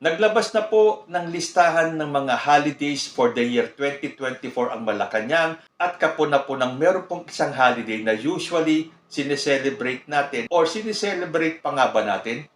Naglabas na po ng listahan ng mga holidays for the year 2024 ang Malacanang at kapuna-punang meron pong isang holiday na usually sineselebrate natin or sineselebrate pa nga ba natin?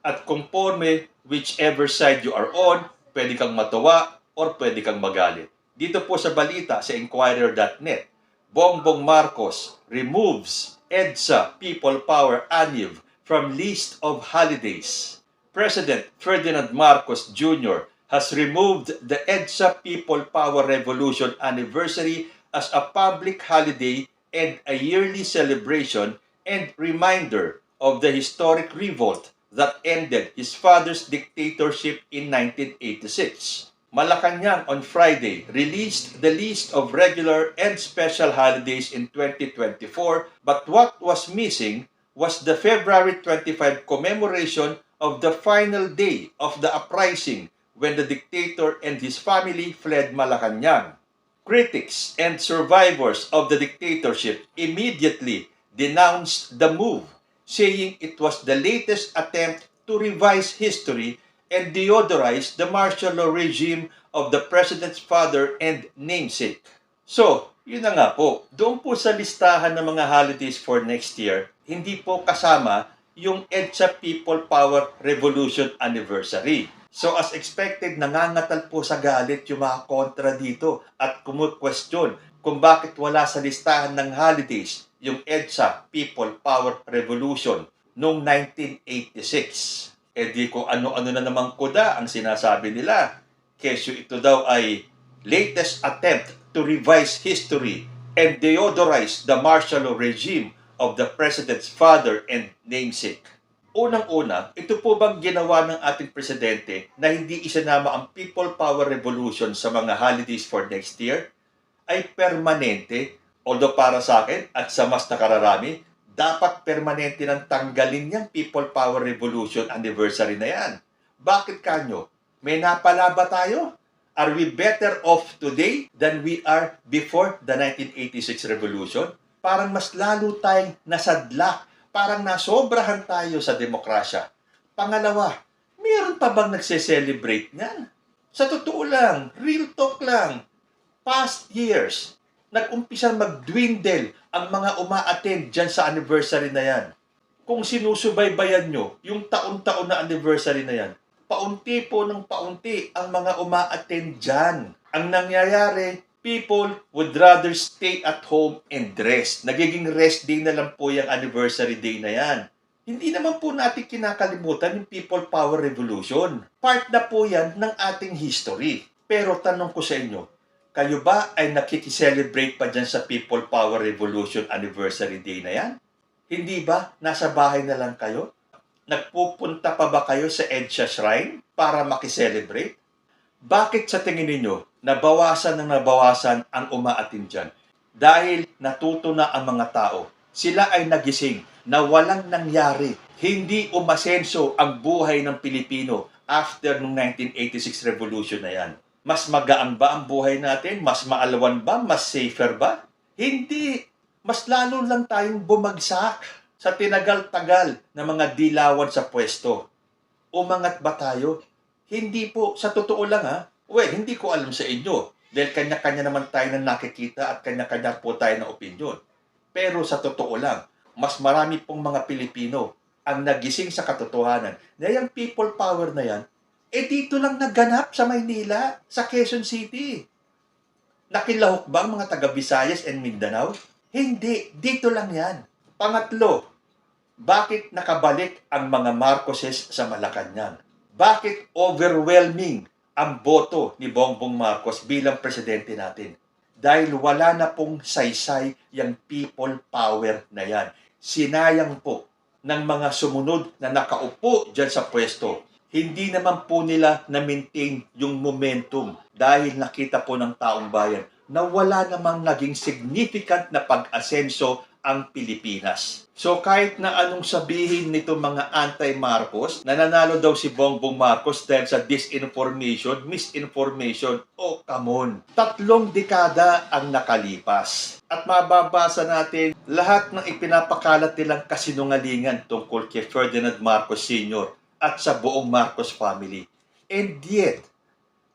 At conforme whichever side you are on, pwede kang matuwa or pwede kang magalit. Dito po sa balita sa Inquirer.net, Bongbong Marcos removes EDSA People Power Anniv from list of holidays. President Ferdinand Marcos Jr. has removed the EDSA People Power Revolution anniversary as a public holiday and a yearly celebration and reminder of the historic revolt that ended his father's dictatorship in 1986. Malacanang on Friday released the list of regular and special holidays in 2024, but what was missing was the February 25 commemoration of the final day of the uprising when the dictator and his family fled Malacanang. Critics and survivors of the dictatorship immediately denounced the move, saying it was the latest attempt to revise history and deodorize the martial law regime of the president's father and namesake. So, yun na nga po. Doon po sa listahan ng mga holidays for next year, hindi po kasama yung EDSA People Power Revolution Anniversary. So as expected, nangangatal po sa galit yung mga kontra dito at kumu-question kung bakit wala sa listahan ng holidays yung EDSA People Power Revolution noong 1986. E di ko ano-ano na namang kuda ang sinasabi nila. Kesyo ito daw ay latest attempt to revise history and deodorize the martial law regime of the president's father and namesake. Unang-una, ito po bang ginawa ng ating presidente na hindi isinama ang People Power Revolution sa mga holidays for next year? Ay permanente, although para sa akin at sa mas nakararami, dapat permanente nang tanggalin yung People Power Revolution anniversary na yan. Bakit kanyo? May napala ba tayo? Are we better off today than we are before the 1986 revolution? Parang mas lalo tayong nasadlak, parang nasobrahan tayo sa demokrasya. Pangalawa, meron pa bang nagse-celebrate niyan? Sa totoo lang, real talk lang, past years, nag-umpisang mag-dwindle ang mga uma-attend dyan sa anniversary na yan. Kung sinusubaybayan nyo yung taon-taon na anniversary na yan, paunti po ng paunti ang mga uma-attend dyan. Ang nangyayari, people would rather stay at home and rest. Nagiging rest day na lang po yung anniversary day na yan. Hindi naman po natin kinakalimutan yung People Power Revolution. Part na po yan ng ating history. Pero tanong ko sa inyo, kayo ba ay nakikiselebrate pa dyan sa People Power Revolution anniversary day na yan? Hindi ba? Nasa bahay na lang kayo? Nagpupunta pa ba kayo sa EDSA Shrine para makiselebrate? Bakit sa tingin ninyo nabawasan ang umaatin dyan? Dahil natuto na ang mga tao. Sila ay nagising na walang nangyari. Hindi umasenso ang buhay ng Pilipino after ng 1986 revolution na yan. Mas magaan ba ang buhay natin? Mas maalawan ba? Mas safer ba? Hindi. Mas lalo lang tayong bumagsak sa tinagal-tagal na mga dilawan sa pwesto. Umangat ba tayo? Hindi po. Sa totoo lang hindi ko alam sa inyo. Dahil kanya-kanya naman tayo na nakikita at kanya-kanya po tayo na opinyon. Pero sa totoo lang, mas marami pong mga Pilipino ang nagising sa katotohanan na yung people power na yan, dito lang naganap sa Maynila, sa Quezon City. Nakilahok ba ang mga taga Visayas and Mindanao? Hindi, dito lang yan. Pangatlo, bakit nakabalik ang mga Marcoses sa Malacanang? Bakit overwhelming ang boto ni Bongbong Marcos bilang presidente natin? Dahil wala na pong saysay yung people power na yan. Sinayang po ng mga sumunod na nakaupo dyan sa pwesto. Hindi naman po nila na-maintain yung momentum dahil nakita po ng taong bayan na wala namang naging significant na pag-asenso ang Pilipinas. So kahit na anong sabihin nito mga anti-Marcos, nananalo daw si Bongbong Marcos dahil sa disinformation, misinformation, come on. 3 dekada ang nakalipas. At mababasa natin lahat ng ipinapakalat nilang kasinungalingan tungkol kay Ferdinand Marcos Sr. at sa buong Marcos family. And yet,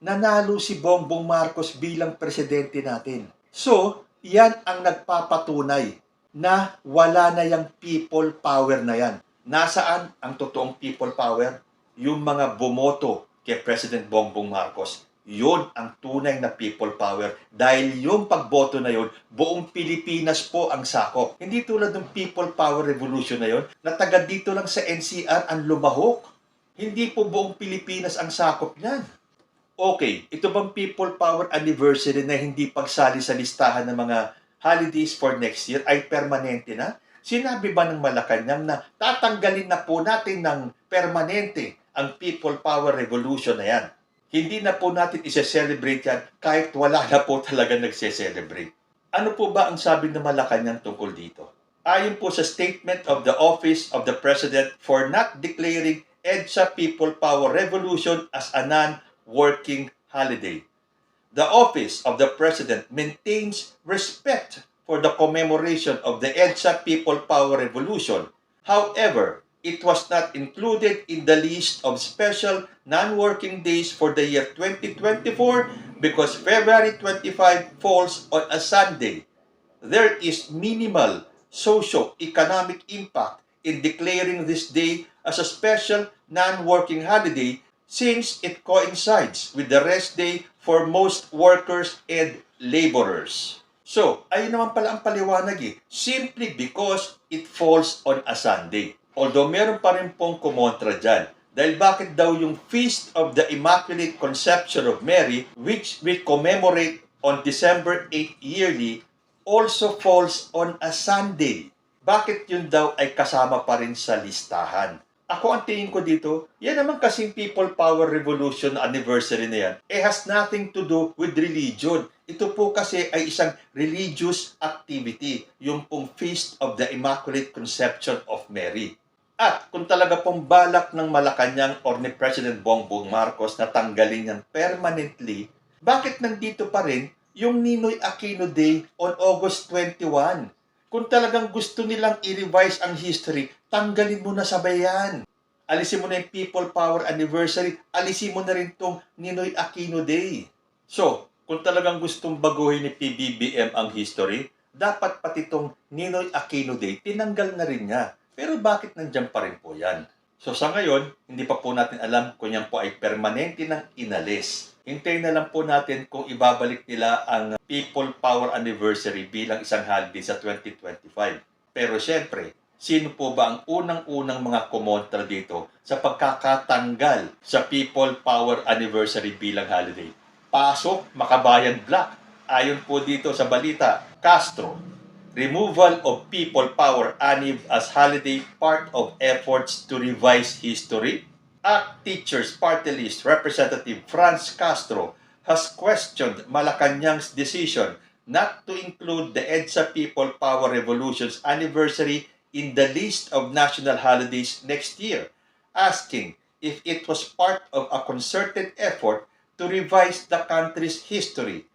nanalo si Bongbong Marcos bilang presidente natin. So, yan ang nagpapatunay na wala na yung people power na yan. Nasaan ang totoong people power? Yung mga bumoto kay President Bongbong Marcos. Yun ang tunay na people power. Dahil yung pagboto na yun, buong Pilipinas po ang sakop. Hindi tulad ng people power revolution na yun, na taga dito lang sa NCR ang lumahok. Hindi po buong Pilipinas ang sakop niyan. Okay, ito bang People Power Anniversary na hindi pagsali sa listahan ng mga holidays for next year ay permanente na? Sinabi ba ng Malacanang na tatanggalin na po natin ng permanente ang People Power Revolution na yan? Hindi na po natin isa-celebrate yan kahit wala na po talaga nagse-celebrate. Ano po ba ang sabi ng Malacanang tungkol dito? Ayon po sa statement of the Office of the President for not declaring EDSA People Power Revolution as a non-working holiday. The Office of the President maintains respect for the commemoration of the EDSA People Power Revolution. However, it was not included in the list of special non-working days for the year 2024 because February 25 falls on a Sunday. There is minimal socio-economic impact in declaring this day as a special non-working holiday since it coincides with the rest day for most workers and laborers. So, ayun naman pala ang paliwanag simply because it falls on a Sunday. Although meron pa rin pong kumontra dyan. Dahil bakit daw yung Feast of the Immaculate Conception of Mary, which we commemorate on December 8 yearly, also falls on a Sunday. Bakit yun daw ay kasama pa rin sa listahan? Ako ang tingin ko dito, yan naman kasing People Power Revolution anniversary na yan, has nothing to do with religion. Ito po kasi ay isang religious activity, yung pong Feast of the Immaculate Conception of Mary. At kung talaga pong balak ng Malacanang or ni President Bongbong Marcos na tanggalin yan permanently, bakit nandito pa rin yung Ninoy Aquino Day on August 21? Kung talagang gusto nilang i-revise ang history, tanggalin mo na sabay yan. Alisin mo na yung People Power Anniversary, alisin mo na rin tong Ninoy Aquino Day. So, kung talagang gustong baguhin ni PBBM ang history, dapat pati tong Ninoy Aquino Day, tinanggal na rin niya. Pero bakit nandiyan pa rin po yan? So sa ngayon, hindi pa po natin alam kung yan po ay permanente ng inalis. Hintayin na lang po natin kung ibabalik nila ang People Power Anniversary bilang isang holiday sa 2025. Pero syempre, sino po ba ang unang-unang mga kumontra dito sa pagkakatanggal sa People Power Anniversary bilang holiday? Pasok, Makabayan Black. Ayon po dito sa balita, Castro. Removal of People Power Anniv as holiday part of efforts to revise history. ACT Teachers Party List Representative Franz Castro has questioned Malacanang's decision not to include the EDSA People Power Revolution's anniversary in the list of national holidays next year, asking if it was part of a concerted effort to revise the country's history.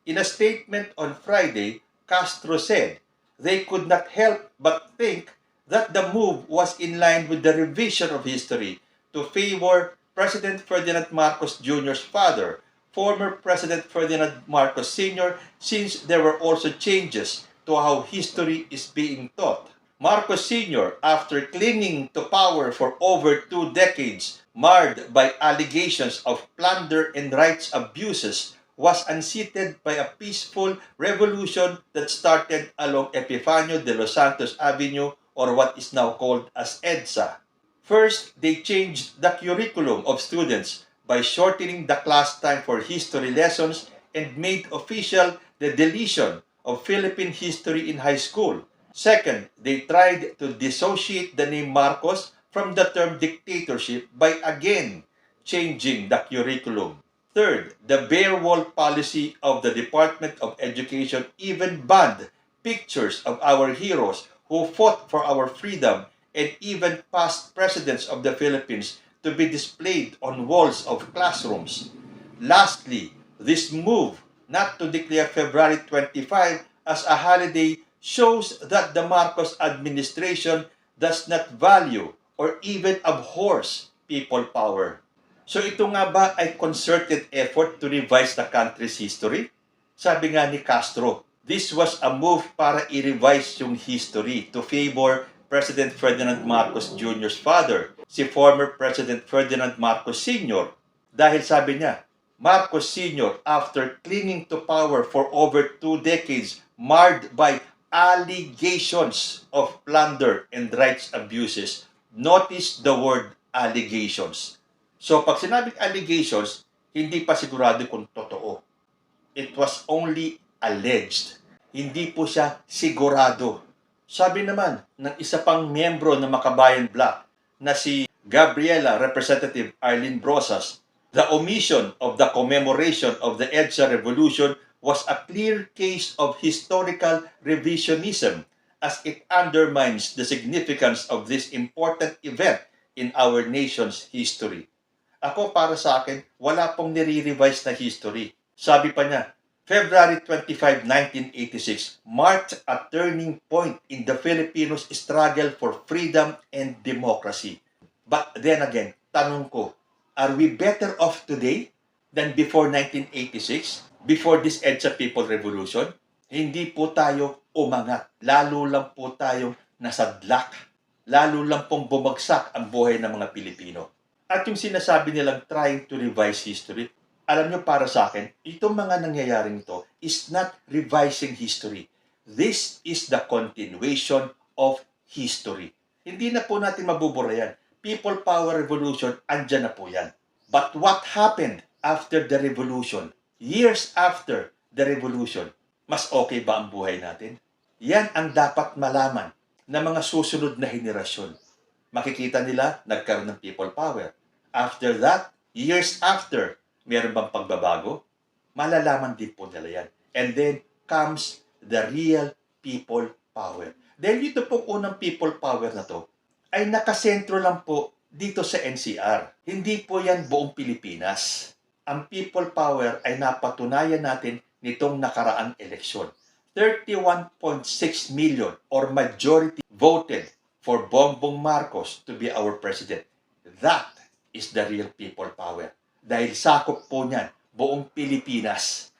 In a statement on Friday, Castro said they could not help but think that the move was in line with the revision of history to favor President Ferdinand Marcos Jr.'s father, former President Ferdinand Marcos Sr., since there were also changes to how history is being taught. Marcos Sr., after clinging to power for over 2 decades, marred by allegations of plunder and rights abuses, was unseated by a peaceful revolution that started along Epifanio de los Santos Avenue, or what is now called as EDSA. First, they changed the curriculum of students by shortening the class time for history lessons and made official the deletion of Philippine history in high school. Second, they tried to dissociate the name Marcos from the term dictatorship by again changing the curriculum. Third, the bare wall policy of the Department of Education even banned pictures of our heroes who fought for our freedom and even past presidents of the Philippines to be displayed on walls of classrooms. Lastly, this move not to declare February 25 as a holiday shows that the Marcos administration does not value or even abhors people power. So ito nga ba ay concerted effort to revise the country's history? Sabi nga ni Castro, this was a move para i-revise yung history to favor President Ferdinand Marcos Jr.'s father, si former President Ferdinand Marcos Sr. Dahil sabi niya, Marcos Sr., after clinging to power for over 2 decades, marred by allegations of plunder and rights abuses. Notice the word allegations. So pag sinabing allegations, hindi pa sigurado kung totoo. It was only alleged. Hindi po siya sigurado. Sabi naman ng isa pang miyembro ng Makabayan Bloc na si Gabriela Representative Arlene Brosas, the omission of the commemoration of the EDSA Revolution was a clear case of historical revisionism as it undermines the significance of this important event in our nation's history. Ako, para sa akin, wala pong nire-revise na history. Sabi pa niya, February 25, 1986 marked a turning point in the Filipinos' struggle for freedom and democracy. But then again, tanong ko, are we better off today than before 1986? Before this EDSA People Revolution? Hindi po tayo umangat. Lalo lang po tayong nasadlak. Lalo lang pong bumagsak ang buhay ng mga Pilipino. At yung sinasabi nilang trying to revise history, alam nyo, para sa akin, itong mga nangyayaring ito is not revising history. This is the continuation of history. Hindi na po natin mabubura yan. People Power Revolution, andyan na po yan. But what happened after the revolution? Years after the revolution, mas okay ba ang buhay natin? Yan ang dapat malaman ng mga susunod na henerasyon. Makikita nila, nagkaroon ng people power. After that, years after, meron bang pagbabago? Malalaman din po nila yan. And then comes the real people power. Dahil ito pong unang people power na to, ay nakasentro lang po dito sa NCR. Hindi po yan buong Pilipinas. Ang people power ay napatunayan natin nitong nakaraang eleksyon. 31.6 million or majority voted for Bongbong Marcos to be our president. That is the real people power. Dahil sakop po niyan buong Pilipinas.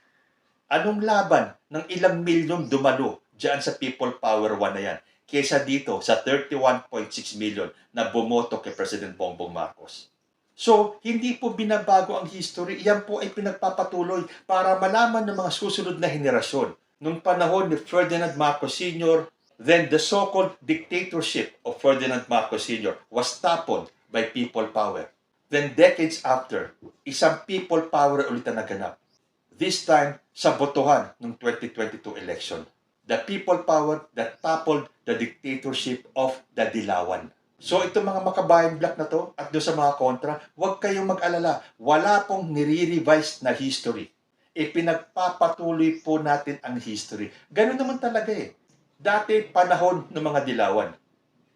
Anong laban ng ilang milyon dumalo dyan sa people power 1 na yan kesa dito sa 31.6 million na bumoto kay President Bongbong Marcos? So, hindi po binabago ang history. Yan po ay pinagpapatuloy para malaman ng mga susunod na henerasyon. Nung panahon ni Ferdinand Marcos Sr., then the so-called dictatorship of Ferdinand Marcos Sr. was toppled by people power. Then decades after, isang people power ulit na naganap. This time, sa botohan ng 2022 election. The people power that toppled the dictatorship of the Dilawan. So itong mga Makabayan Bloc na to at doon sa mga kontra, huwag kayong mag-alala. Wala pong nire-revise na history. Ipinagpapatuloy po natin ang history. Ganun naman talaga eh. Dati panahon ng mga Dilawan.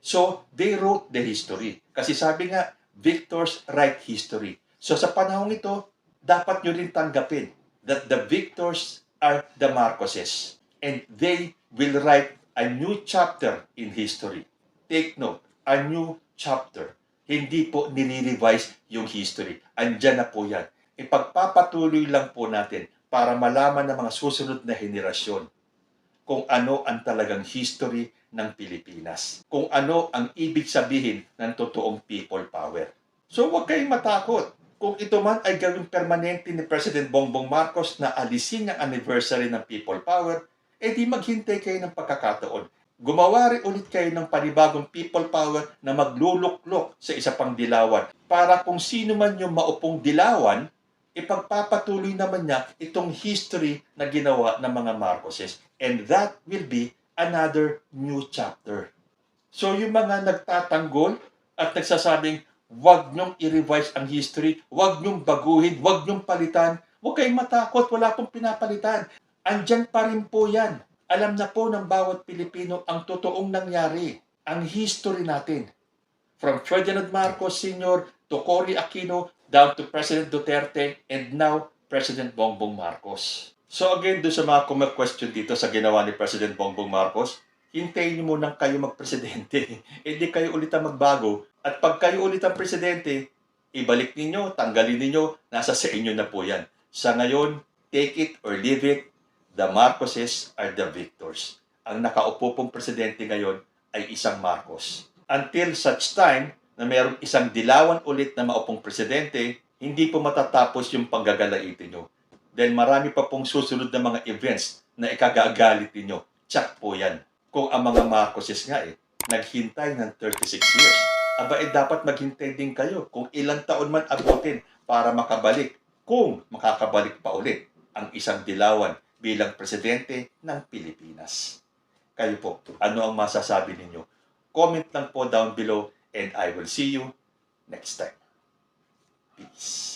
So they wrote the history. Kasi sabi nga, victors write history. So sa panahon ito, dapat nyo rin tanggapin that the victors are the Marcoses. And they will write a new chapter in history. Take note, a new chapter. Hindi po nire-revise yung history. Andyan na po yan. Ipagpapatuloy lang po natin para malaman ng mga susunod na henerasyon kung ano ang talagang history ng Pilipinas. Kung ano ang ibig sabihin ng totoong people power. So huwag kayong matakot. Kung ito man ay gawing permanente ni President Bongbong Marcos na alisin ang anniversary ng people power, di maghintay kayo ng pagkakataon. Gumawa rin ulit kayo ng panibagong people power na magluluklok sa isa pang dilawan para kung sino man yung maupong dilawan, ipagpapatuloy naman niya itong history na ginawa ng mga Marcoses. And that will be another new chapter. So yung mga nagtatanggol at nagsasabing, huwag niyong i-revise ang history, huwag niyong baguhin, huwag niyong palitan, huwag kayong matakot, wala pong pinapalitan. Andyan pa rin po yan. Alam na po ng bawat Pilipino ang totoong nangyari, ang history natin. From Ferdinand Marcos Sr. to Cory Aquino, down to President Duterte, and now President Bongbong Marcos. So again, doon sa mga question dito sa ginawa ni President Bongbong Marcos, hintayin niyo munang kayo magpresidente. Hindi kayo ulit ang magbago. At pag kayo ulit ang presidente, Ibalik ninyo, tanggalin ninyo, nasa sa inyo na po yan. Sa ngayon, take it or leave it, the Marcoses are the victors. Ang nakaupo pong presidente ngayon ay isang Marcos. Until such time na mayroong isang dilawan ulit na maupong presidente, hindi po matatapos yung panggagalaitin nyo. Then marami pa pong susunod na mga events na ikagagalit ninyo. Tsak po yan. Kung ang mga Marcoses nga naghintay ng 36 years, dapat maghintay din kayo kung ilang taon man abutin para makabalik, kung makakabalik pa ulit ang isang dilawan bilang presidente ng Pilipinas. Kayo po, ano ang masasabi ninyo? Comment lang po down below and I will see you next time. Peace.